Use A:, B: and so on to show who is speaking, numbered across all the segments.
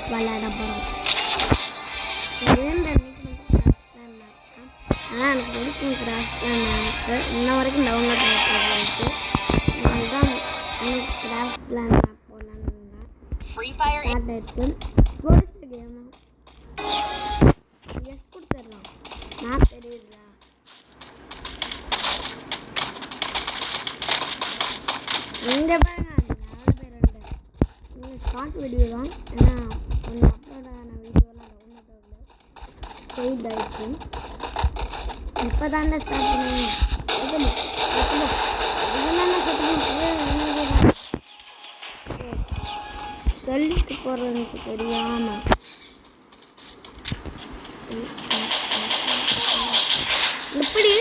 A: Map விளையாட போகிறோம். ஆனால் எனக்கு பிடிக்கும் கிராஃப்ட்ஸ்லாம் மேப்பு. இன்ன வரைக்கும் டவுன்லோட் பண்ணிட்டு அதுதான் எனக்கு கிராஃப்ட்ஸ்லாம் மேப் போடலான்னு ஸ்டார்ட் ஆயிடுச்சு. பிடிச்ச கேமு எஸ் கொடுத்துடலாம். மேப் தெரியுதுங்களா? இந்த பாருங்க அது 4 பேர் 2 ஷார்ட் வீடியோ தான். ஏன்னா கொஞ்சம் அப்லோட் ஆன வீடியோலாம் டவுன்லோட் ஆகல, பெய்ட் ஆயிடுச்சு. இப்போ தாண்டா ஸ்டார்ட் பண்ணுவேன். சொல்லிட்டு போகிறதுக்கு தெரியாமல் எப்படி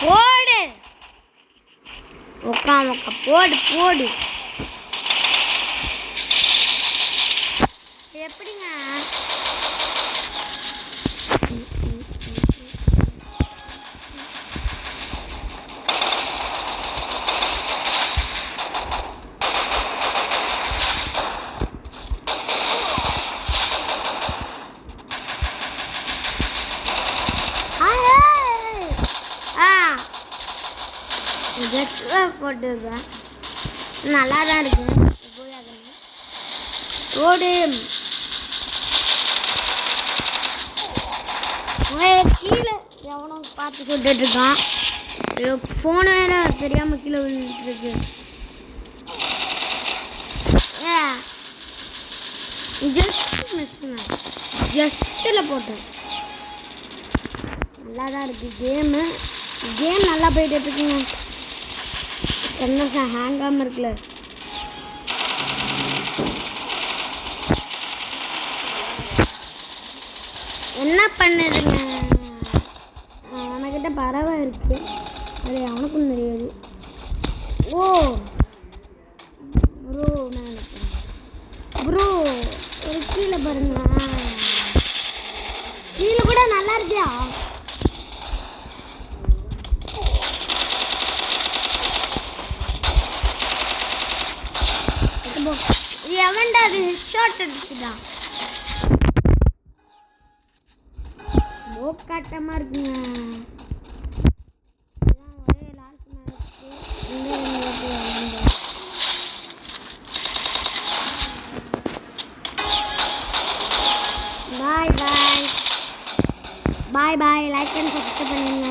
A: போடு உக்காமக்கா போடு போடு. எப்படிங்க போட்டுருக்கேன். நல்லா தான் இருக்கு. ஓடு கீழே எவனும் பார்த்து சொல்லிட்டு இருக்கான். ஃபோனை வேற தெரியாமல் கீழே விழுந்துருக்கு. ஜஸ்ட் மிஸ்ஸுங்க, ஜஸ்ட்டில் போட்டேன். நல்லா தான் இருக்குது கேம் நல்லா போயிட்டு இருக்குங்க. என்ன ஹேங் ஆகாமல் இருக்குல்ல. என்ன பண்ணுதுங்க? அவன்கிட்ட பறவை இருக்கு, அது அவனுக்கும் தெரியாது. ஓ ப்ரோ நான் ப்ரோ ஒரு கீழே பாருங்க, கீழே கூட நல்லா இருக்கியா? எவன்டா அது ஹெட்ஷாட் அடிச்சுதான்? காட்டமா இருக்குங்க. ஒரே last bye bye bye bye. Like and subscribe பண்ணுங்க.